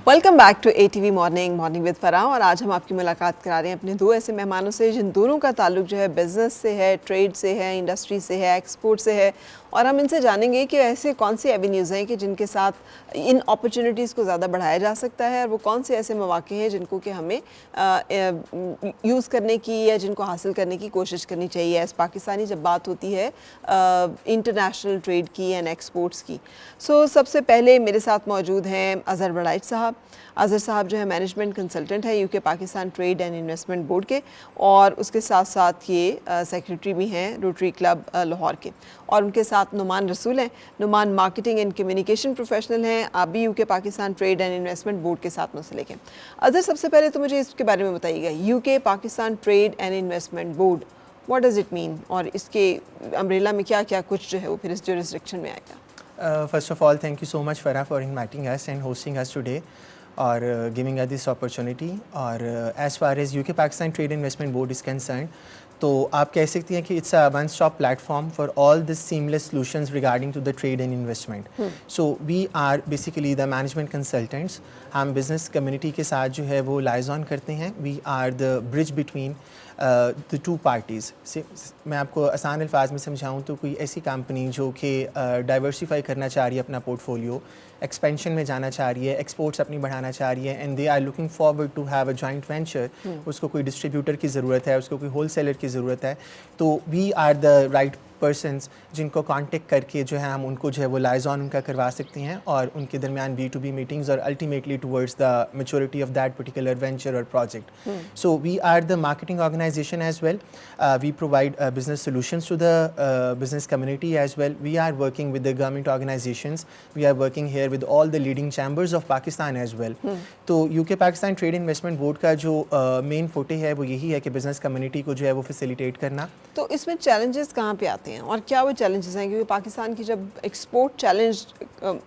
Welcome back to ATV morning with Farah. और आज हम आपकी मुलाकात करा रहे हैं अपने दो ऐसे मेहमानों से जिन दोनों का ताल्लुक जो है बिज़नेस से है, ट्रेड से है, इंडस्ट्री से है, एक्सपोर्ट से है। और हम इनसे जानेंगे कि ऐसे कौन से एवेन्यूज़ हैं कि जिनके साथ इन अपॉर्चुनिटीज़ को ज़्यादा बढ़ाया जा सकता है, और वो कौन से ऐसे मौके हैं जिनको कि हमें यूज़ करने की या जिनको हासिल करने की कोशिश करनी चाहिए एज़ पाकिस्तानी जब बात होती है इंटरनेशनल ट्रेड की एंड एक्सपोर्ट्स की। सो सबसे पहले मेरे साथ मौजूद हैं अज़हर बड़ाइच साहब। अज़हर साहब जो है मैनेजमेंट कंसल्टेंट है UK Pakistan trade and investment board के, और उसके साथ साथ ये सेक्रेटरी भी हैं रोटरी क्लब लाहौर के। और उनके साथ नुमान रसूल हैं। Numan marketing and communication professional हैं, आप भी UK Pakistan trade and investment board के साथ मुंसलिक हैं। अज़हर, सबसे पहले तो मुझे इसके बारे में बताइएगा, UK Pakistan trade and investment board, what does it mean, और इसके अम्ब्रेला में क्या क्या कुछ जो है वो फिर इस जुरिस्डिक्शन में आएगा। First of all, thank you so much, Farah, for inviting us and hosting us today, or giving us this opportunity. Or as far as UK Pakistan Trade Investment Board is concerned, तो आप कह सकती हैं कि it's a one-stop platform for all the seamless solutions regarding to the trade and investment. So we are basically the management consultants. हम business community के साथ जो है वो liaison करते हैं. We are the bridge between the two parties. मैं आपको आसान अल्फाज में समझाऊँ तो कोई ऐसी कंपनी जो कि डाइवर्सिफाई करना चाह रही है अपना पोर्टफोलियो, एक्सपेंशन में जाना चाह रही है, एक्सपोर्ट्स अपनी बढ़ाना चाह रही है, and they are looking forward to have a joint venture, उसको कोई डिस्ट्रीब्यूटर की ज़रूरत है, उसको कोई होल सेलर की ज़रूरत है, तो we are the right persons जिनको कांटेक्ट करके जो है हम उनको जो है वो लाइजॉन उनका करवा सकते हैं, और उनके दरमियान B2B मीटिंग्स और ultimately towards the maturity of that particular venture और project. So we are the marketing organisation as well. We provide business solutions to the business community as well. We are working with the government organizations. We are working here with all the leading chambers of Pakistan as well. तो UK Pakistan trade investment board का जो main फोटे है वो यही है कि business community को जो है वो फैसिलिटेट करना. तो इसमें चैलेंजेस कहाँ पे आते हैं और क्या वो चैलेंजेस हैं, क्योंकि पाकिस्तान की जब एक्सपोर्ट चैलेंज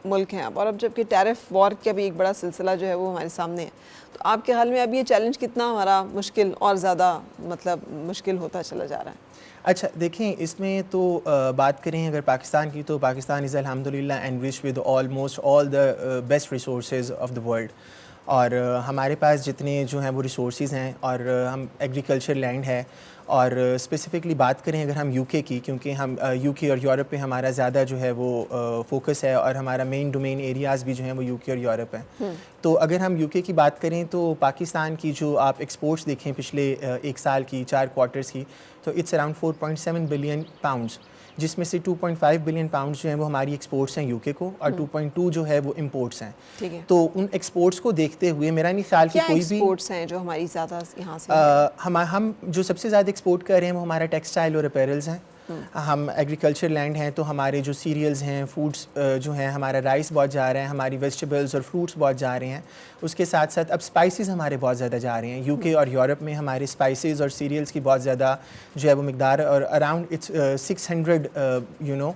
मुल्क हैं अब, और अब जबकि टैरिफ वॉर का भी एक बड़ा सिलसिला जो है वो हमारे सामने है, तो आपके हाल में अब ये चैलेंज कितना हमारा मुश्किल और ज़्यादा मतलब मुश्किल होता चला जा रहा है? अच्छा देखें, इसमें तो बात करें अगर पाकिस्तान की, तो पाकिस्तान इज़ अल्हम्दुलिल्लाह enriched with almost all the best resources of the world. और हमारे पास जितने जो हैं वो रिसोर्सेज हैं, और हम एग्रीकल्चर लैंड है, और स्पेसिफिकली बात करें अगर हम UK की, क्योंकि हम UK और यूरोप पे हमारा ज़्यादा जो है वो फोकस है, और हमारा मेन डोमेन एरियाज़ भी जो हैं वो UK और यूरोप हैं. तो अगर हम UK की बात करें तो पाकिस्तान की जो आप एक्सपोर्ट्स देखें पिछले एक साल की 4 क्वार्टर्स की, तो इट्स अराउंड 4.7 बिलियन पाउंड्स, जिसमें से 2.5 बिलियन पाउंड्स जो हैं वो हमारी एक्सपोर्ट्स हैं UK को, और 2.2 जो है वो इंपोर्ट्स हैं. ठीक है. तो उन एक्सपोर्ट्स को देखते हुए मेरा नहीं ख्याल कि कोई भी एक्सपोर्ट्स हैं जो हमारी ज़्यादा यहाँ से हम जो सबसे ज़्यादा एक्सपोर्ट कर रहे हैं वो हमारा टेक्सटाइल और अपैरल्स हैं. हम एग्रीकल्चर लैंड हैं, तो हमारे जो सीरियल्स हैं, फूड्स जो हैं, हमारा राइस बहुत जा रहा है, हमारी वेजिटेबल्स और फ्रूट्स बहुत जा रहे हैं. उसके साथ साथ अब स्पाइसेस हमारे बहुत ज़्यादा जा रहे हैं. UK और यूरोप में हमारे स्पाइसेस और सीरियल्स की बहुत ज़्यादा जो है वो मिकदार, और अराउंड इट्स 600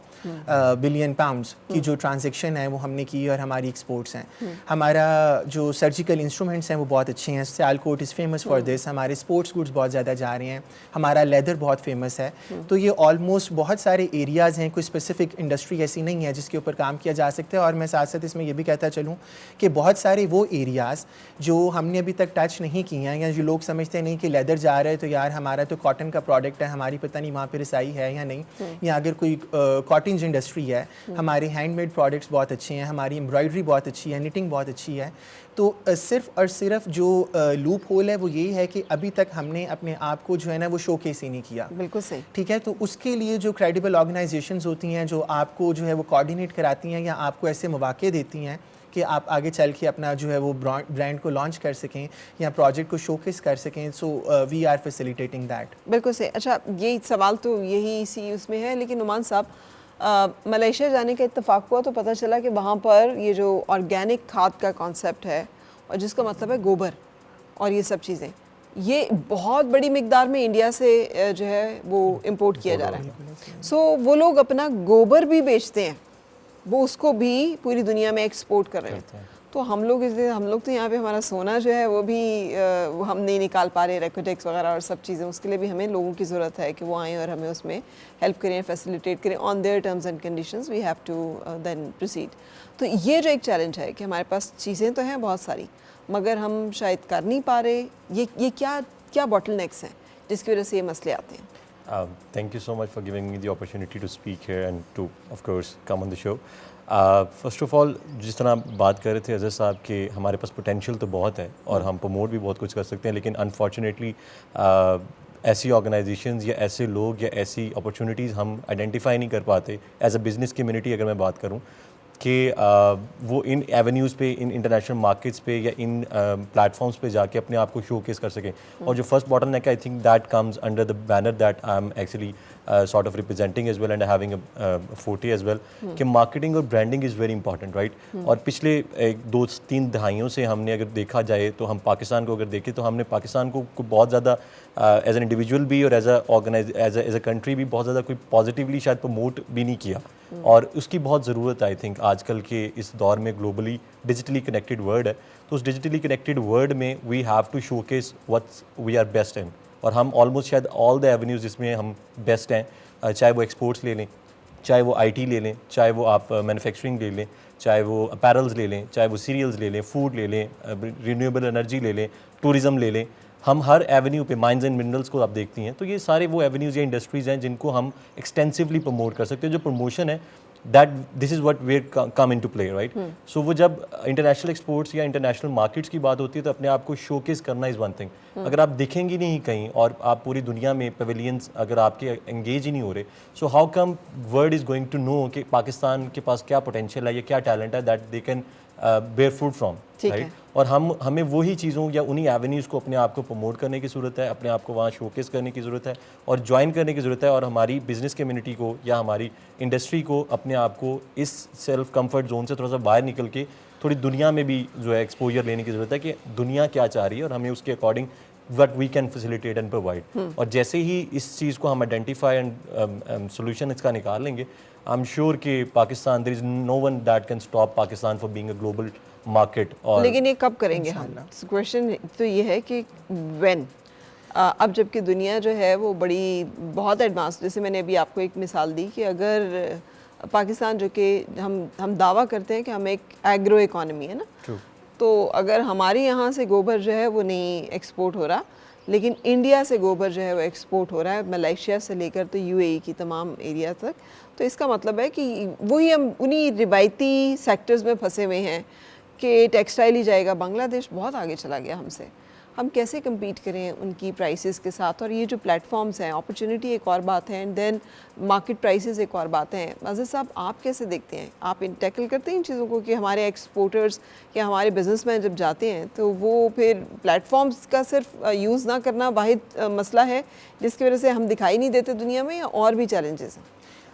बिलियन पाउंड्स की जो ट्रांजेक्शन है वो हमने की, और हमारी एक्सपोर्ट्स हैं. हमारा जो सर्जिकल इंस्ट्रूमेंट्स हैं वो बहुत अच्छे हैं. Sialkot is famous for this. हमारे स्पोर्ट्स गुड्स बहुत ज़्यादा जा रहे हैं. हमारा लेदर बहुत फेमस है. तो ये ऑलमोस्ट बहुत सारे एरियाज़ हैं. कोई स्पेसिफिक इंडस्ट्री ऐसी नहीं है जिसके ऊपर काम किया जा सकता है. और मैं साथ साथ इसमें ये भी कहता चलूँ कि बहुत सारे वो एरियाज़ जो हमने अभी तक टच नहीं किए हैं, या जो लोग समझते नहीं कि लेदर जा रहा है तो यार हमारा तो कॉटन का प्रोडक्ट है, हमारी पता नहीं वहाँ पर रसाई है या नहीं, या अगर कोई कॉटन इंडस्ट्री है, हमारे हैंडमेड प्रोडक्ट्स बहुत अच्छे हैं, हमारी एम्ब्रॉयडरी बहुत अच्छी है, निटिंग बहुत अच्छी है. तो सिर्फ और सिर्फ जो लूप होल है वो यही है कि अभी तक हमने अपने आप को जो है ना वो शोकेस ही नहीं किया. बिल्कुल सही. ठीक है. तो उसके लिए जो क्रेडिबल ऑर्गेनाइजेशंस होती हैं, जो आपको जो है वो कोऑर्डिनेट कराती हैं, या आपको ऐसे मौके देती हैं कि आप आगे चल के अपना जो है वो ब्रांड को लॉन्च कर सकें या प्रोजेक्ट को शोकेस कर सकें, so we are facilitating that. बिल्कुल सही. अच्छा, ये सवाल तो यही इसी उसमें है, लेकिन नुमान साहब, मलेशिया जाने का इत्तेफाक हुआ तो पता चला कि वहाँ पर ये जो ऑर्गेनिक खाद का कॉन्सेप्ट है, और जिसका मतलब है गोबर और ये सब चीज़ें, ये बहुत बड़ी मिकदार में इंडिया से जो है वो इंपोर्ट किया जा रहा है. सो वो लोग अपना गोबर भी बेचते हैं, वो उसको भी पूरी दुनिया में एक्सपोर्ट कर रहे हैं. तो हम लोग तो यहाँ पे हमारा सोना जो है वो भी वो हम नहीं निकाल पा रहे, रेकोटेक्स वगैरह और सब चीज़ें, उसके लिए भी हमें लोगों की ज़रूरत है कि वो आएँ और हमें उसमें हेल्प करें, फैसिलिटेट करें on their terms and conditions, we have to then proceed. तो ये जो एक चैलेंज है कि हमारे पास चीज़ें तो हैं बहुत सारी, मगर हम शायद कर नहीं पा रहे, ये क्या बॉटलनेक्स हैं जिसकी वजह से ये मसले आते हैं? Thank you so much for giving me the opportunity to speak here and to, of course, come on the show. First of all, जिस तरह आप बात कर रहे थे अजहर साहब कि हमारे पास पोटेंशियल तो बहुत है और हम प्रमोट भी बहुत कुछ कर सकते हैं, लेकिन अनफॉर्चुनेटली ऐसी ऑर्गेनाइजेशंस या ऐसे लोग या ऐसी अपॉर्चुनिटीज़ हम आइडेंटिफाई नहीं कर पाते एज अ बिज़नेस कम्युनिटी। अगर मैं बात करूँ कि वो इन एवेन्यूज़ पे, इन इंटरनेशनल मार्केट्स पे या इन प्लेटफॉर्म्स पे जाके अपने आप को शोकेस कर सकें। और जो first bottleneck I think that comes under the banner that I am actually sort of representing as well and having a forte as well कि मार्केटिंग और branding is very important, right. और पिछले 2-3 दहाइयों से हमने अगर देखा जाए तो हम पाकिस्तान को अगर देखें तो हमने पाकिस्तान को बहुत ज़्यादा एज एन इंडिविजुअल भी और एज अ कंट्री भी बहुत ज़्यादा कोई पॉजिटिवली शायद प्रमोट भी नहीं किया। और उसकी बहुत ज़रूरत है आई थिंक आजकल के इस दौर में ग्लोबली डिजिटली कनेक्टेड वर्ल्ड है, तो उस डिजिटली कनेक्टेड वर्ल्ड में we have to showcase what's we are best in. और हम ऑलमोस्ट शायद ऑल द एवेन्यूज़ जिसमें हम बेस्ट हैं, चाहे वो एक्सपोर्ट्स ले लें, चाहे वो आईटी ले लें, चाहे वो आप मैन्युफैक्चरिंग ले लें, चाहे वो अपैरल्स ले लें, चाहे वो सीरियल्स ले लें, फूड ले लें, रिन्यूएबल एनर्जी ले लें, टूरिज़म ले लें, हम हर एवेन्यू पे माइंस एंड मिनरल्स को आप देखती हैं, तो ये सारे वो एवेन्यूज़ या इंडस्ट्रीज़ हैं जिनको हम एक्सटेंसिवली प्रमोट कर सकते हैं। जो प्रमोशन है that this is what where come in to play, right. So वो जब इंटरनेशनल एक्सपोर्ट्स या इंटरनेशनल मार्केट्स की बात होती है तो अपने आप को शोकेस करना इज़ वन थिंग। अगर आप दिखेंगी नहीं कहीं और आप पूरी दुनिया में पवेलियंस अगर आपके एंगेज ही नहीं हो रहे, so how come world is going to know कि पाकिस्तान के पास क्या पोटेंशियल है या क्या टैलेंट है that they can bear fruit from, right. और हमें वही चीज़ों या उन्हीं एवेन्यूज़ को अपने आप को प्रमोट करने की ज़रूरत है, अपने आप को वहाँ शोकेस करने की ज़रूरत है और ज्वाइन करने की ज़रूरत है। और हमारी बिज़नेस कम्युनिटी को या हमारी इंडस्ट्री को अपने आप को इस सेल्फ कंफर्ट जोन से थोड़ा सा बाहर निकल के थोड़ी दुनिया में भी जो है एक्सपोजर लेने की ज़रूरत है कि दुनिया क्या चाह रही है और हमें उसके according what we can facilitate and provide। और जैसे ही इस चीज़ को हम आइडेंटिफाई एंड सोल्यूशन इसका निकाल लेंगे, आई एम श्योर कि Pakistan there is no one that can stop Pakistan for being a global market. और लेकिन ये कब करेंगे हम? क्वेश्चन तो ये है कि व्हेन, अब जबकि दुनिया जो है वो बहुत एडवांस, जैसे मैंने अभी आपको एक मिसाल दी कि अगर पाकिस्तान जो कि हम दावा करते हैं कि हम एक एग्रो इकॉनमी है ना, तो अगर हमारे यहाँ से गोबर जो है वो नहीं एक्सपोर्ट हो रहा, लेकिन इंडिया से गोबर जो है वो एक्सपोर्ट हो रहा है, मलेशिया से लेकर तो यूएई की तमाम एरिया तक, तो इसका मतलब है कि वही हम उन्हीं रिवायती सेक्टर्स में फंसे हुए हैं कि टेक्सटाइल ही जाएगा। बांग्लादेश बहुत आगे चला गया हमसे, हम कैसे compete करें उनकी प्राइसेस के साथ? और ये जो प्लेटफॉर्म्स हैं, अपॉर्चुनिटी एक और बात है एंड देन मार्केट प्राइसेस एक और बात है। अज़हर साहब, आप कैसे देखते हैं, आप टैकल करते हैं इन चीज़ों को कि हमारे एक्सपोर्टर्स या हमारे बिजनेसमैन जब जाते हैं तो वो फिर प्लेटफॉर्म्स का सिर्फ यूज़ ना करना वाहिद मसला है जिसकी वजह से हम दिखाई नहीं देते दुनिया में, या और भी चैलेंजेस हैं?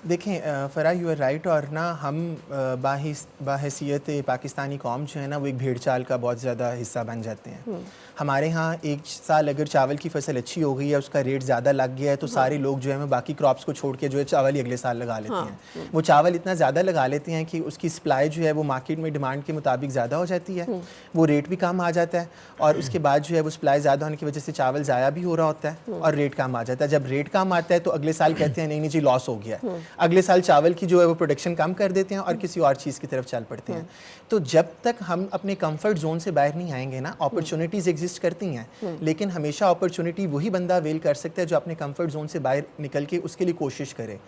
देखें फ़रा, यू आर राइट। और ना हम बाहैसियत पाकिस्तानी कौम जो है ना वो एक भेड़ चाल का बहुत ज़्यादा हिस्सा बन जाते हैं। हमारे यहाँ एक साल अगर चावल की फसल अच्छी हो गई है, उसका रेट ज़्यादा लग गया है, तो सारे लोग जो है वो बाकी क्रॉप्स को छोड़ के जो है चावल ही अगले साल लगा लेते हैं। वो चावल इतना ज़्यादा लगा लेते हैं कि उसकी सप्लाई जो है वो मार्केट में डिमांड के मुताबिक ज़्यादा हो जाती है, वो रेट भी कम आ जाता है, और उसके बाद जो है वो सप्लाई ज़्यादा होने की वजह से चावल ज़ाया भी हो रहा होता है और रेट कम आ जाता है। जब रेट कम आता है तो अगले साल कहते हैं नहीं जी लॉस हो गया है, अगले साल चावल की जो है वो प्रोडक्शन कम कर देते हैं और किसी और चीज़ की तरफ चल पड़ते हैं। तो जब तक हम अपने कंफर्ट जोन से बाहर नहीं आएंगे ना, अपॉर्चुनिटीज़ एग्जिस्ट करती हैं, लेकिन हमेशा अपॉर्चुनिटी वही बंदा अवेल कर सकता है जो अपने कंफर्ट जोन से बाहर निकल के उसके लिए कोशिश करे।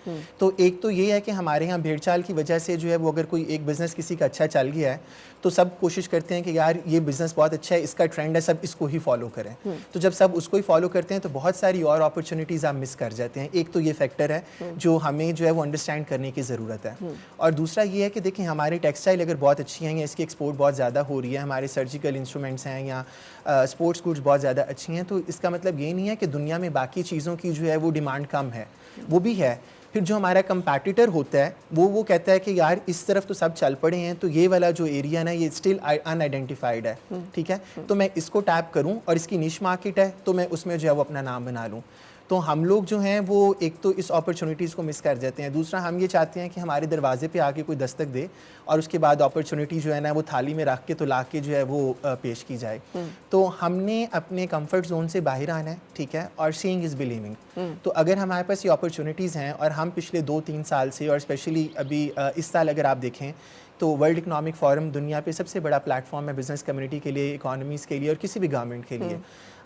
तो एक तो ये है कि हमारे यहाँ भेड़ चाल की वजह से जो है वो अगर कोई एक बिज़नेस किसी का अच्छा चल गया है तो सब कोशिश करते हैं कि यार ये बिज़नेस बहुत अच्छा है, इसका ट्रेंड है, सब इसको ही फॉलो करें। तो जब सब उसको ही फॉलो करते हैं तो बहुत सारी और अपॉर्चुनिटीज़ आप मिस कर जाते हैं। एक तो ये फैक्टर है जो हमें जो है वो अंडरस्टैंड करने की ज़रूरत है। और दूसरा ये है कि देखिए हमारी टेक्सटाइल अगर बहुत अच्छी हैं या इसकी एक्सपोर्ट बहुत ज़्यादा हो रही है, हमारे सर्जिकल इंस्ट्रूमेंट्स हैं या स्पोर्ट्स गुड्स बहुत ज़्यादा अच्छी हैं, तो इसका मतलब ये नहीं है कि दुनिया में बाकी चीज़ों की जो है वो डिमांड कम है, वो भी है। फिर जो हमारा कंपैटिटर होता है वो कहता है कि यार इस तरफ तो सब चल पड़े हैं, तो ये वाला जो एरिया ना ये स्टिल अनआइडेंटिफाइड है, ठीक है, तो मैं इसको टैप करूं और इसकी निश मार्केट है तो मैं उसमें जो है वो अपना नाम बना लूं। तो हम लोग जो हैं वो एक तो इस अपॉर्चुनिटीज़ को मिस कर जाते हैं, दूसरा हम ये चाहते हैं कि हमारे दरवाजे पे आके कोई दस्तक दे और उसके बाद अपॉर्चुनिटी जो है ना वो थाली में रख के तो ला के जो है वो पेश की जाए। तो हमने अपने कंफर्ट जोन से बाहर आना है, ठीक है, और सीइंग इज़ बिलीविंग। तो अगर हमारे पास ये अपॉर्चुनिटीज़ हैं और हम पिछले 2-3 साल से और स्पेशली अभी इस साल अगर आप देखें तो वर्ल्ड इकोनॉमिक फोरम दुनिया पे सबसे बड़ा प्लेटफॉर्म है बिजनेस कम्युनिटी के लिए, इकोनॉमीज़ के लिए और किसी भी गवर्नमेंट के लिए।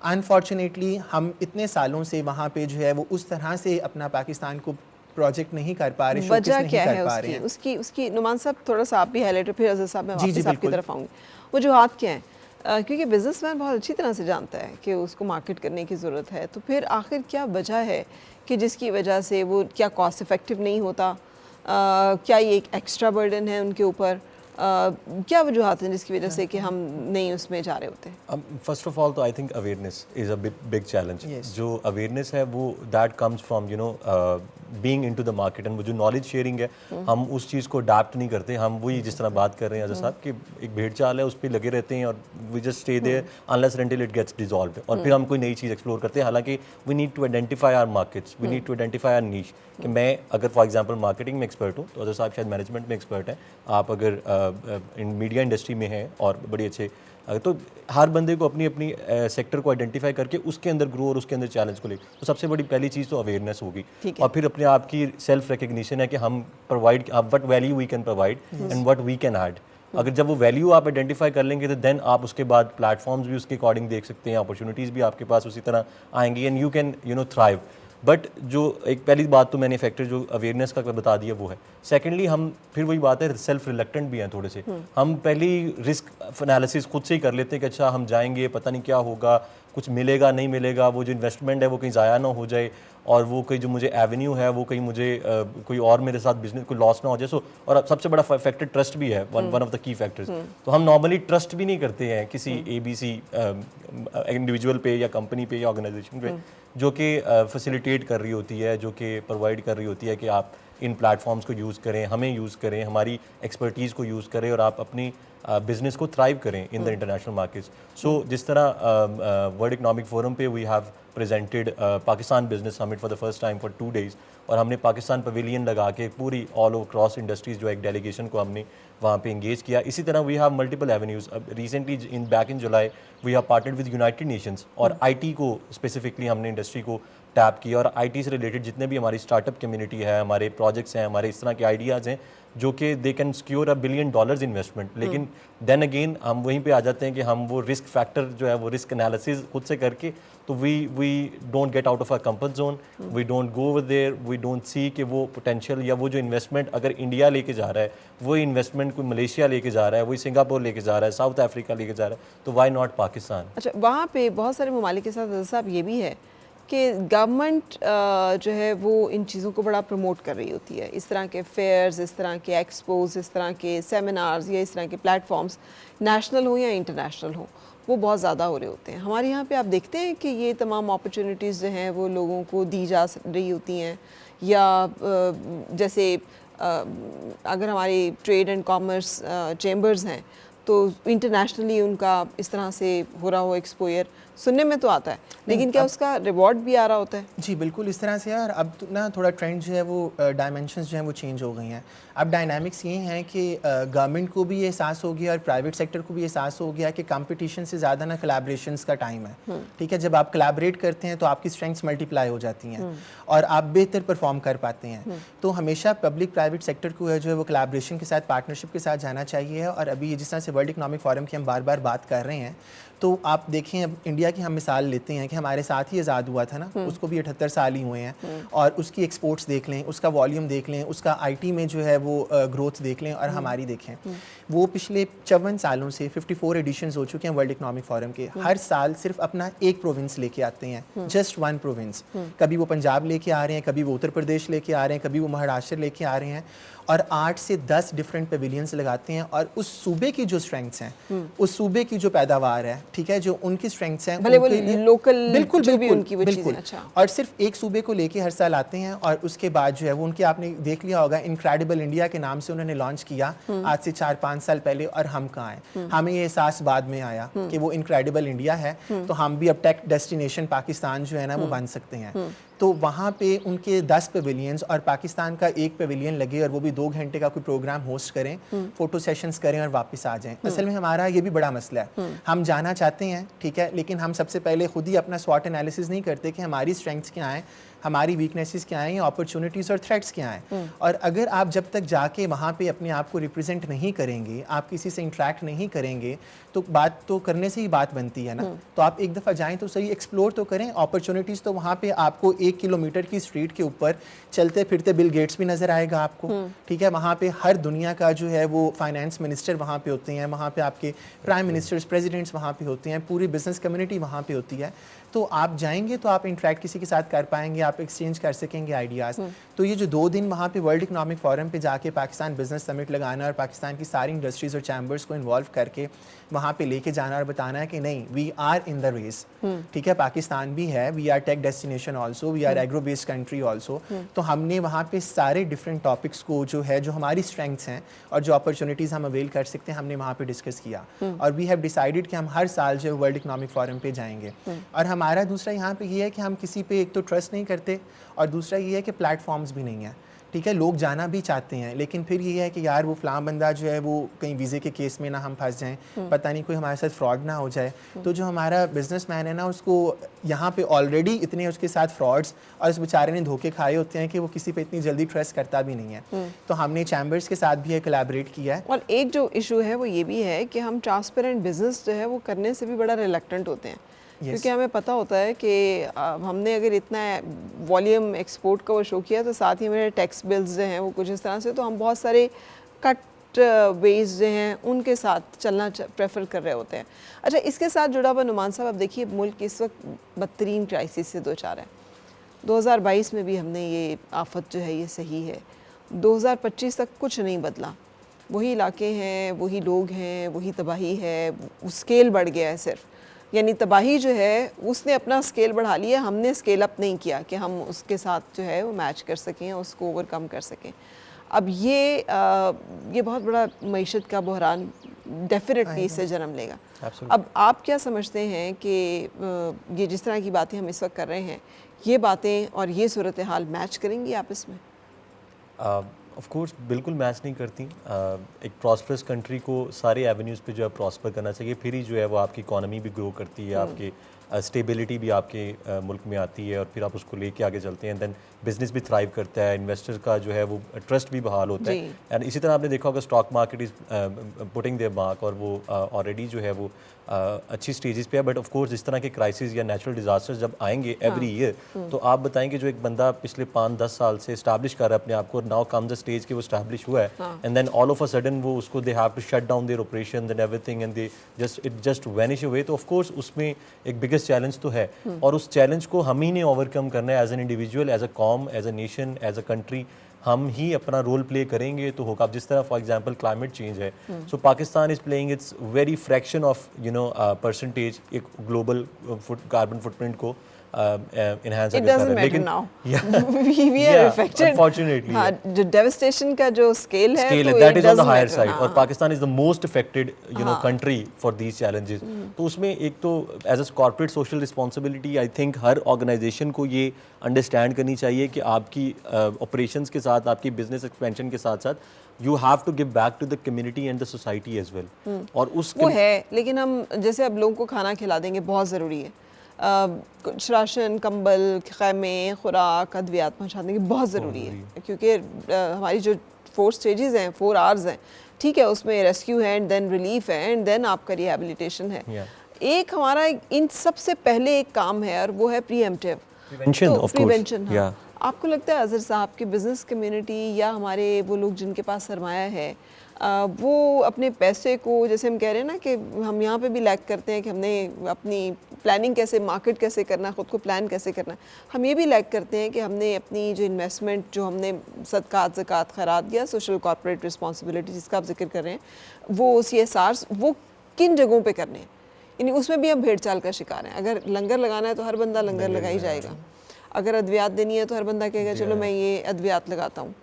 अनफॉर्चुनेटली हम इतने सालों से वहाँ पे जो है वो उस तरह से अपना पाकिस्तान को प्रोजेक्ट नहीं कर पा रहे, शोकेस वजह नहीं क्या कर है पा रहे हैं। उसकी नुमान साहब थोड़ा सा आप भी हाईलाइट, फिर अज़र साहब मैं जी, वापस आपकी बिल्कुल। तरफ आऊँगी। वजूहात क्या हैं? क्योंकि बिजनेसमैन बहुत अच्छी तरह से जानता है कि उसको मार्केट करने की ज़रूरत है, तो फिर आखिर क्या वजह है कि जिसकी वजह से वो क्या कॉस्ट इफ़ेक्टिव नहीं होता? क्या ये एक एक्स्ट्रा बर्डन है उनके ऊपर? क्या वजूहात हैं जिसकी वजह से कि हम नहीं उसमें जा रहे होते? फर्स्ट ऑफ ऑल तो I think awareness is a big challenge. जो अवेयरनेस है वो that comes from being into the market, and वो जो नॉलेज शेयरिंग है हम उस चीज़ को अडैप्ट नहीं करते। हम वही जिस तरह बात कर रहे हैं साहब कि एक भेड़ चाल है उस पर लगे रहते हैं और we just stay there unless until it gets dissolved, और फिर हम कोई नई चीज़ एक्सप्लोर करते हैं। हालांकि we need to identify our markets, we need to identify our niche. कि मैं अगर फॉर एग्जांपल मार्केटिंग में एक्सपर्ट हूँ तो अदर साहब शायद मैनेजमेंट में एक्सपर्ट हैं, आप अगर इन मीडिया इंडस्ट्री में हैं और बड़ी अच्छे, तो हर बंदे को अपनी अपनी सेक्टर को आइडेंटिफाई करके उसके अंदर ग्रो और उसके अंदर चैलेंज को ले। तो सबसे बड़ी पहली चीज़ तो अवेयरनेस होगी, और फिर अपने आप की सेल्फ रिकग्निशन है कि हम provide what value we can provide and what we can add. अगर जब वो वैल्यू आप आइडेंटिफाई कर लेंगे तो देन आप उसके बाद प्लेटफॉर्म्स भी उसके अकॉर्डिंग देख सकते हैं, अपॉर्चुनिटीज़ भी आपके पास उसी तरह आएंगी and you can thrive. But जो एक पहली बात तो मैंने फैक्टर जो अवेयरनेस का बता दिया वो है। सेकेंडली हम फिर वही बात है सेल्फ रिलेक्टेंट भी हैं थोड़े से। हम पहली रिस्क एनालिसिस खुद से ही कर लेते हैं कि अच्छा हम जाएंगे पता नहीं क्या होगा, कुछ मिलेगा नहीं मिलेगा, वो जो इन्वेस्टमेंट है वो कहीं ज़ाया ना हो जाए, और वो कहीं जो मुझे एवेन्यू है वो कहीं मुझे कोई और मेरे साथ बिजनेस कोई लॉस ना हो जाए। सो और सबसे बड़ा फैक्टर ट्रस्ट भी है, one of the key factors. तो हम नॉर्मली ट्रस्ट भी नहीं करते हैं किसी ABC इंडिविजुअल पे या कंपनी पे या ऑर्गेनाइजेशन पे जो कि फैसिलिटेट कर रही होती है, जो कि प्रोवाइड कर रही होती है कि आप इन प्लेटफॉर्म्स को यूज़ करें, हमें यूज़ करें, हमारी एक्सपर्टीज़ को यूज़ करें और आप अपनी बिजनेस को थ्राइव करें in the international markets. So जिस तरह वर्ल्ड इकोनॉमिक फोरम पे we have presented Pakistan business summit for the first time for 2 days, और हमने पाकिस्तान पवेलियन लगा के पूरी ऑल ओवर क्रॉस इंडस्ट्रीज जो एक डेलीगेशन को हमने वहाँ पे इंगेज किया। इसी तरह वी हैव मल्टीपल एवेन्यूज़। अब recently back in July we have partnered with United Nations, और IT को स्पेसिफिकली हमने इंडस्ट्री को टैप किया, और IT से रिलेटेड जितने भी हमारी स्टार्टअप कम्युनिटी है, हमारे प्रोजेक्ट्स हैं, हमारे इस तरह के आइडियाज़ हैं जो कि they can secure $1 billion investment. लेकिन देन अगेन हम वहीं पे आ जाते हैं कि हम वो रिस्क फैक्टर जो है वो रिस्क एनालिसिस खुद से करके, तो we don't get out of our comfort zone, we don't go over there, we don't see कि वो पोटेंशियल या वो जो इन्वेस्टमेंट अगर इंडिया लेके जा रहा है, वही इन्वेस्टमेंट कोई मलेशिया लेके जा रहा है, वही सिंगापुर लेके जा रहा है, साउथ अफ्रीका लेके जा रहा है, तो वाई नॉट पाकिस्तान। अच्छा, वहाँ पे बहुत सारे ममालिक के साथ साहब ये भी है कि गवर्नमेंट जो है वो इन चीज़ों को बड़ा प्रमोट कर रही होती है, इस तरह के फेयर्स, इस तरह के एक्सपोज, इस तरह के सेमिनार्स या इस तरह के प्लेटफॉर्म्स, नेशनल हो या इंटरनेशनल हो, वो बहुत ज़्यादा हो रहे होते हैं। हमारे यहाँ पे आप देखते हैं कि ये तमाम अपॉर्चुनिटीज़ जो हैं वो लोगों को दी जा रही होती हैं, या जैसे अगर हमारी ट्रेड एंड कॉमर्स चेंबर्स हैं तो इंटरनेशनली उनका इस तरह से हो रहा हो एक्सपोयर सुनने में तो आता है, लेकिन क्या उसका रिवॉर्ड भी आ रहा होता है? जी बिल्कुल इस तरह से यार। अब तो ना थोड़ा ट्रेंड जो है वो डायमेंशंस जो हैं वो चेंज हो गई हैं। अब डायनामिक्स ये हैं कि गवर्नमेंट को भी ये एहसास हो गया और प्राइवेट सेक्टर को भी एहसास हो गया कि कंपटीशन से ज़्यादा ना कोलैबोरेशंस का टाइम है। ठीक है, जब आप कोलैबोरेट करते हैं तो आपकी स्ट्रेंथ्स मल्टीप्लाई हो जाती हैं और आप बेहतर परफॉर्म कर पाते हैं। तो हमेशा पब्लिक प्राइवेट सेक्टर को जो है वो कोलैबोरेशन के साथ, पार्टनरशिप के साथ जाना चाहिए। और अभी जिस तरह से वर्ल्ड इकोनॉमिक फोरम की हम बार बार बात कर रहे हैं, तो आप देखें अब इंडिया की हम मिसाल लेते हैं कि हमारे साथ ही आज़ाद हुआ था ना, उसको भी 78 साल ही हुए हैं, और उसकी एक्सपोर्ट्स देख लें, उसका वॉल्यूम देख लें, उसका IT में जो है वो ग्रोथ देख लें, और हमारी देखें। वो पिछले 54 सालों से 54 एडिशंस हो चुके हैं वर्ल्ड इकोनॉमिक फोरम के। हर साल सिर्फ अपना एक प्रोविंस लेके आते हैं, जस्ट वन प्रोविंस। कभी वो पंजाब लेके आ रहे हैं, कभी वो उत्तर प्रदेश लेके आ रहे हैं, कभी वो महाराष्ट्र लेके आ रहे हैं, और 8 से 10 डिफरेंट पेविलियंस लगाते हैं। और उस सूबे की जो स्ट्रेंथ्स हैं, उस सूबे की जो पैदावार है, ठीक है, जो उनकी स्ट्रेंथ्स हैं, भले वो लोकल बिल्कुल जो भी बिल्कुल उनकी वो बिल्कुल। चीज़ें, अच्छा। और सिर्फ एक सूबे को लेके हर साल आते हैं, और उसके बाद जो है वो उनके, आपने देख लिया होगा, इनक्रेडिबल इंडिया के नाम से उन्होंने लॉन्च किया आज से 4-5 साल पहले। और हम कहाँ हैं? हमें ये एहसास बाद में आया कि वो इनक्रेडिबल इंडिया है, तो हम भी अब टेक डेस्टिनेशन पाकिस्तान जो है ना वो बन सकते हैं। तो वहाँ पे उनके 10 पेविलियंस और पाकिस्तान का एक पेविलियन लगे और वो भी 2 घंटे का कोई प्रोग्राम होस्ट करें, फोटो सेशंस करें और वापस आ जाएं। असल में हमारा ये भी बड़ा मसला है, हम जाना चाहते हैं, ठीक है, लेकिन हम सबसे पहले खुद ही अपना स्वॉट एनालिसिस नहीं करते कि हमारी स्ट्रेंथ्स क्या हैं, हमारी वीकनेसेस क्या हैं, अपॉर्चुनिटीज़ और थ्रेट्स क्या हैं। और अगर आप जब तक जाके वहाँ पे अपने आप को रिप्रेजेंट नहीं करेंगे, आप किसी से इंटरेक्ट नहीं करेंगे, तो बात तो करने से ही बात बनती है ना। तो आप एक दफ़ा जाएं तो सही, एक्सप्लोर तो करें अपॉर्चुनिटीज़। तो वहाँ पे आपको 1 किलोमीटर की स्ट्रीट के ऊपर चलते फिरते बिल गेट्स भी नज़र आएगा आपको, ठीक है। वहाँ पे हर दुनिया का जो है वो फाइनेंस मिनिस्टर वहाँ पे होते हैं, वहाँ पे आपके प्राइम मिनिस्टर्स, प्रेसिडेंट्स वहाँ पे होते हैं, पूरी बिजनेस कम्युनिटी वहाँ पे होती है। तो आप जाएंगे तो आप इंटरेक्ट किसी के साथ कर पाएंगे, आप एक्सचेंज कर सकेंगे आइडियाज़। तो ये जो 2 दिन वहाँ पे वर्ल्ड इकोनॉमिक फोरम पे जाके पाकिस्तान बिजनेस समिट लगाना और पाकिस्तान की सारी इंडस्ट्रीज़ और चैम्बर्स को इन्वॉल्व करके वहाँ पे लेके जाना और बताना है कि नहीं, we are in the race, ठीक है, पाकिस्तान भी है, we are tech destination also, we are agro based country also. तो हमने वहाँ पे सारे डिफरेंट टॉपिक्स को जो है, जो हमारी स्ट्रेंथ्स हैं और जो अपॉर्चुनिटीज़ हम अवेल कर सकते हैं, हमने वहाँ पे डिस्कस किया। और वी हैव डिसाइडेड कि हम हर साल जो वर्ल्ड इकोनॉमिक फोरम पे जाएंगे। और हमारा दूसरा यहाँ पे ये है कि हम किसी पे एक तो ट्रस्ट नहीं करते और दूसरा ये है कि प्लेटफॉर्म्स भी नहीं है, ठीक है। लोग जाना भी चाहते हैं लेकिन फिर ये है कि यार वो फलां बंदा जो है वो कहीं वीज़े के केस में ना हम फंस जाएं, पता नहीं कोई हमारे साथ फ्रॉड ना हो जाए। तो जो हमारा बिजनेसमैन है ना, उसको यहाँ पे ऑलरेडी इतने उसके साथ फ्रॉड्स और उस बेचारे ने धोखे खाए होते हैं कि वो किसी पे इतनी जल्दी ट्रस्ट करता भी नहीं है। तो हमने चैम्बर्स के साथ भी कोलैबोरेट किया है। और एक जो इशू है वो ये भी है कि हम ट्रांसपेरेंट बिजनेस जो है वो करने से भी बड़ा रिलक्टेंट होते हैं, क्योंकि हमें पता होता है कि हमने अगर इतना वॉल्यूम एक्सपोर्ट का वो शो किया तो साथ ही मेरे टैक्स बिल्स जो हैं वो कुछ इस तरह से, तो हम बहुत सारे कट वेज जो हैं उनके साथ चलना प्रेफर कर रहे होते हैं। अच्छा, इसके साथ जुड़ा हुआ नुमान साहब, अब देखिए मुल्क इस वक्त बदतरीन क्राइसिस से दो चार है। 2022 में भी हमने ये आफत जो है ये सही है, 2025 तक कुछ नहीं बदला, वही इलाके हैं, वही लोग हैं, वही तबाही है, स्केल बढ़ गया है सिर्फ, यानी तबाही जो है उसने अपना स्केल बढ़ा लिया, हमने स्केल अप नहीं किया कि हम उसके साथ जो है वो मैच कर सकें, उसको ओवरकम कर सकें। अब ये बहुत बड़ा मईशत का बहरान डेफिनेटली इससे जन्म लेगा। अब आप क्या समझते हैं कि ये जिस तरह की बातें हम इस वक्त कर रहे हैं, ये बातें और ये सूरत हाल मैच करेंगी आपस में? ऑफ कोर्स बिल्कुल मैच नहीं करती। एक प्रॉस्परस कंट्री को सारे एवेन्यूज़ पे जो है प्रॉस्पर करना चाहिए, फिर ही जो है वो आपकी इकोनॉमी भी ग्रो करती है, आपकी स्टेबिलिटी भी आपके मुल्क में आती है और फिर आप उसको लेके आगे चलते हैं, देन बिजनेस भी थ्राइव करता है, इन्वेस्टर्स का जो है वो ट्रस्ट भी बहाल होता है। एंड इसी तरह आपने देखा होगा stock market is putting their mark और वो ऑलरेडी जो है वो अच्छी स्टेजेस पे है। बट ऑफ कोर्स इस तरह के क्राइसिस या नेचुरल डिजास्टर्स जब आएंगे एवरी ईयर, तो आप बताएंगे जो एक बंदा पिछले 5-10 साल से इस्टेब्लिश कर रहा है अपने आप को, नाउ कम्स द स्टेज कि वो इस्टेब्लिश हुआ है and then all of a sudden वो उसको they have to shut down their operations and everything and they just vanish away. तो ऑफ कोर्स उसमें एक बिगेस्ट चैलेंज तो है और उस चैलेंज को हम ही ने ओवरकम करना है as an individual, as a कॉम, as a nation, as a country. हम ही अपना रोल प्ले करेंगे तो होगा। अब जिस तरह फॉर एग्जांपल क्लाइमेट चेंज है, so Pakistan is playing its very fraction of percentage एक ग्लोबल कार्बन फुटप्रिंट को enhance it doesn't matter now. we are affected, unfortunately. जो devastation का जो scale है तो that is on the higher matter, side और Pakistan is the most affected country for these challenges. तो उसमें एक तो as a corporate social responsibility I think her organization को ये understand करनी चाहिए कि आपकी operations के साथ, आपकी business expansion के साथ साथ you have to give back to the community and the society as well. और उस वो है, लेकिन हम जैसे अब लोगों को खाना खिला देंगे बहुत ज़रूरी है, कुछ राशन, कंबल, खैमे, खुराक, अद्वियात पहुँचा देंगे बहुत ज़रूरी है, क्योंकि हमारी जो 4 स्टेजेस हैं, 4 आवर्स हैं, ठीक है, उसमें रेस्क्यू है एंड देन रिलीफ है एंड देन आपका रिहेबिलिटेशन है। एक हमारा इन सबसे पहले एक काम है और वो है प्रीएम्प्टिव प्रिवेंशन। हाँ, आपको लगता है अज़हर साहब की बिज़नेस कम्युनिटी या हमारे वो लोग जिनके पास सरमाया है, वो अपने पैसे को, जैसे हम कह रहे हैं ना कि हम यहाँ पे भी लैक करते हैं कि हमने अपनी प्लानिंग कैसे, मार्केट कैसे करना, ख़ुद को प्लान कैसे करना, हम ये भी लैक करते हैं कि हमने अपनी जो इन्वेस्टमेंट, जो हमने सदकात, ज़कात, खैरात या सोशल कॉर्पोरेट रिस्पॉन्सिबिलिटी जिसका आप जिक्र कर रहे हैं, वो CSRs वो किन जगहों पे करने हैं, यानी उसमें भी हम भेड़ चाल का शिकार हैं। अगर लंगर लगाना है तो हर बंदा लंगर लगा ही जाएगा, अगर अद्वियात देनी है तो हर बंदा कहेगा चलो मैं ये अद्वियात लगाता हूँ।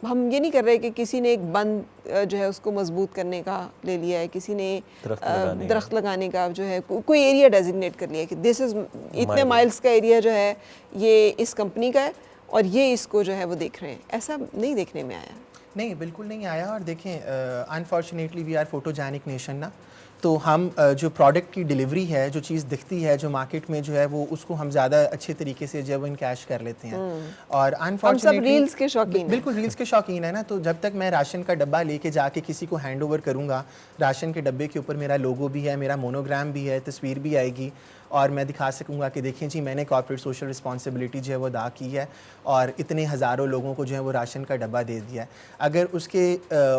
हम ये नहीं कर रहे कि किसी ने एक बंद जो है उसको मजबूत करने का ले लिया है, किसी ने दरख्त लगाने का जो है कोई एरिया डेजिग्नेट कर लिया है कि दिस इज़ इतने माइल्स का एरिया जो है ये इस कंपनी का है और ये इसको जो है वो देख रहे हैं। ऐसा नहीं देखने में आया। नहीं, बिल्कुल नहीं आया। और देखें, unfortunately we are photogenic nation ना, तो हम जो प्रोडक्ट की डिलीवरी है, जो चीज़ दिखती है जो मार्केट में जो है वो उसको हम ज़्यादा अच्छे तरीके से जब इनकैश कर लेते हैं। और अनफॉर्चुनेटली हम सब रील्स के शौकीन, बिल्कुल रील्स के शौकीन है ना। तो जब तक मैं राशन का डब्बा लेके जाके किसी को हैंड ओवर करूँगा, राशन के डब्बे के ऊपर मेरा लोगो भी है, मेरा मोनोग्राम भी है, तस्वीर भी आएगी और मैं दिखा सकूँगा कि देखिए जी मैंने कॉर्पोरेट सोशल रिस्पॉन्सिबिलिटी जो है वो अदा की है और इतने हज़ारों लोगों को जो है वो राशन का डब्बा दे दिया है। अगर उसके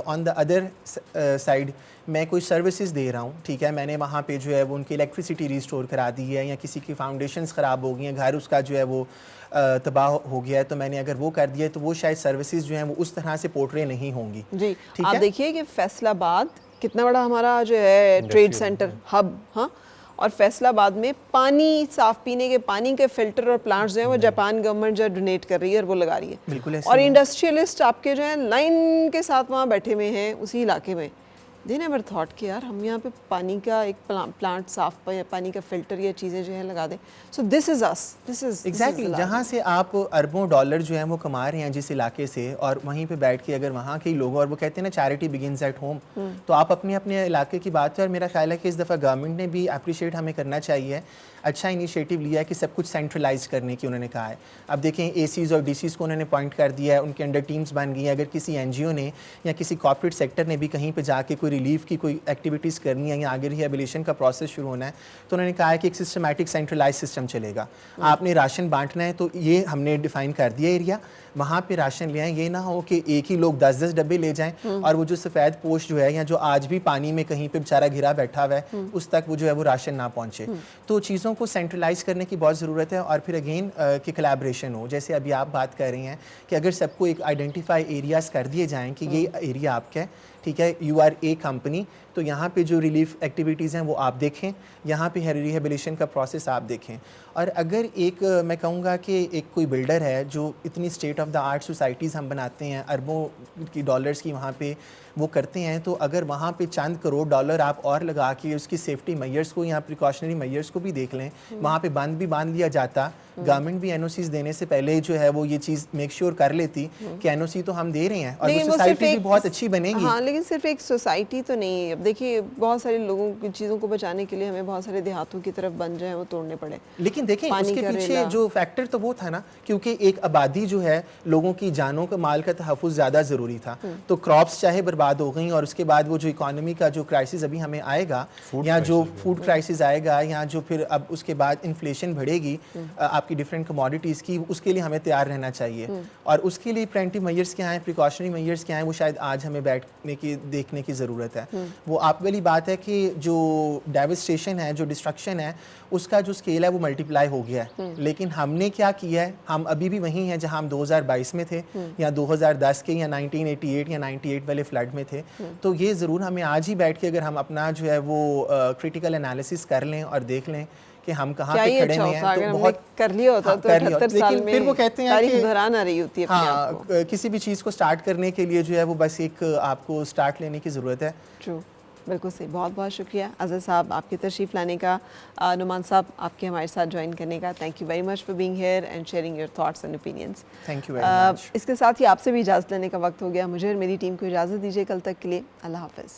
ऑन द अदर साइड मैं कोई सर्विसेज दे रहा हूँ, ठीक है, मैंने वहाँ पे जो है वो उनकी इलेक्ट्रिसिटी रिस्टोर करा दी है या किसी की फाउंडेशंस ख़राब हो गई हैं, घर उसका जो है वो तबाह हो गया है, तो मैंने अगर वो कर दिया है तो वो शायद सर्विसेज जो हैं वो उस तरह से पोर्ट्रे नहीं होंगी। जी, आप देखिए कि फैसलाबाद कितना बड़ा हमारा जो है ट्रेड सेंटर हब, हाँ, और फैसलाबाद में पानी, साफ पीने के पानी के फिल्टर और प्लांट्स जो हैं वो जापान गवर्नमेंट जो डोनेट कर रही है और वो लगा रही है। बिल्कुल। और इंडस्ट्रियलिस्ट आपके जो है लाइन के साथ वहाँ बैठे हुए हैं उसी इलाके में। दे नेवर थॉट कि यार हम यहाँ पे पानी का एक प्लांट, साफ पानी का फिल्टर या चीज़ें जो है लगा दें। So this is us, this is exactly. जहाँ से आप अरबों डॉलर जो है वो कमा रहे हैं जिस इलाके से, और वहीं पे बैठ के अगर वहाँ के लोग, और वो कहते हैं ना चैरिटी बिगिंस एट होम, तो आप अपने अपने इलाके की बात है। और मेरा ख्याल है कि इस दफ़ा गवर्नमेंट ने भी अप्रिशिएट हमें करना चाहिए, अच्छा इनिशिएटिव लिया है कि सब कुछ सेंट्रलाइज करने की उन्होंने कहा है। अब देखें एसीज़ और डीसीज़ को उन्होंने पॉइंट कर दिया है, उनके अंडर टीम्स बन गई हैं। अगर किसी एनजीओ ने या किसी कॉर्पोरेट सेक्टर ने भी कहीं पे जाके कोई रिलीफ की कोई एक्टिविटीज़ करनी है या आगे रिहेबिलिटेशन का प्रोसेस शुरू होना है, तो उन्होंने कहा है कि एक सिस्टमैटिक सेंट्रलाइज सिस्टम चलेगा। आपने राशन बांटना है तो ये हमने डिफ़ाइन कर दिया एरिया, वहाँ पे राशन ले आएँ। ये ना हो कि एक ही लोग 10-10 डब्बे ले जाएं और वो जो सफ़ेद पोश जो है या जो आज भी पानी में कहीं पे बेचारा घिरा बैठा हुआ है उस तक वो जो है वो राशन ना पहुँचे। तो चीज़ों को सेंट्रलाइज करने की बहुत ज़रूरत है। और फिर अगेन कि कोलैबोरेशन हो, जैसे अभी आप बात कर रही हैं कि अगर सबको एक आइडेंटिफाई एरियाज़ कर दिए जाएँ कि ये एरिया आपका है, ठीक है, यू आर ए कंपनी, तो यहाँ पे जो रिलीफ एक्टिविटीज़ हैं वो आप देखें, यहाँ पे रिहेबिलिटेशन का प्रोसेस आप देखें। और अगर एक मैं कहूँगा कि एक कोई बिल्डर है जो इतनी state of the art societies हम बनाते हैं, अरबों की डॉलर्स की वहाँ पे वो करते हैं, तो अगर वहाँ पे चंद करोड़ डॉलर आप और लगा के उसकी सेफ्टी मेजर्स को या प्रिकॉशनरी मेजर्स को भी देख लें, वहाँ पे बंद भी बांध लिया जाता, गवर्नमेंट भी एनओसीज देने से पहले जो है वो ये चीज़ मेक श्योर कर लेती कि एनओसी तो हम दे रहे हैं और वो सोसाइटी भी बहुत अच्छी बनेगी। हाँ, लेकिन सिर्फ एक सोसाइटी तो नहीं। अब देखिए बहुत सारे लोगों की चीज़ों को बचाने के लिए हमें बहुत सारे देहातों की तरफ बन जाए वो तोड़ने पड़े। लेकिन देखें उसके पीछे जो फैक्टर तो वो था ना, क्योंकि एक आबादी जो है लोगों की जानों का, माल का तहफ़्फ़ुज़ ज़्यादा ज़रूरी था। तो क्रॉप्स चाहे बर्बाद हो गई और उसके बाद वो जो इकॉनमी का जो क्राइसिस अभी हमें आएगा या जो फूड क्राइसिस आएगा या जो फिर अब उसके बाद इन्फ्लेशन बढ़ेगी आपकी डिफरेंट कमोडिटीज़ की, उसके लिए हमें तैयार रहना चाहिए। और उसके लिए प्रिवेंटिव मेजर्स क्या हैं, प्रिकॉशनरी मेजर्स क्या हैं, वो शायद आज हमें बैठने की देखने की ज़रूरत है। वो आप वाली बात है कि जो डेवस्टेशन है, जो डिस्ट्रक्शन है, उसका जो स्केल है वो मल्टीप्लाई हो गया है। लेकिन हमने क्या किया है, हम अभी भी वहीं हैं जहां हम 2022 में थे या 2010 के या 1988 या 98 वाले फ्लड में थे। तो ये ज़रूर हमें आज ही बैठ के अगर हम अपना जो है वो क्रिटिकल एनालिसिस कर लें और देख लें कि हम कहाँ पे खड़े हुए हैं, तो बहुत कर लिया होता तो 78 साल में फिर वो कहते हैं कि दोहरान आ रही होती है अपने आप को। किसी भी चीज़ को स्टार्ट करने के लिए जो है वो बस एक आपको स्टार्ट लेने की ज़रूरत है। ट्रू, बिल्कुल सही। बहुत बहुत शुक्रिया अज़हर साहब आपकी तशरीफ़ लाने का, नुमान साहब आपके हमारे साथ ज्वाइन करने का। Thank you very much for being here and sharing your thoughts and opinions. Thank you very much. इसके साथ ही आपसे भी इजाज़त लेने का वक्त हो गया। मुझे और मेरी टीम को इजाज़त दीजिए। कल तक के लिए अल्लाह हाफ़िज़।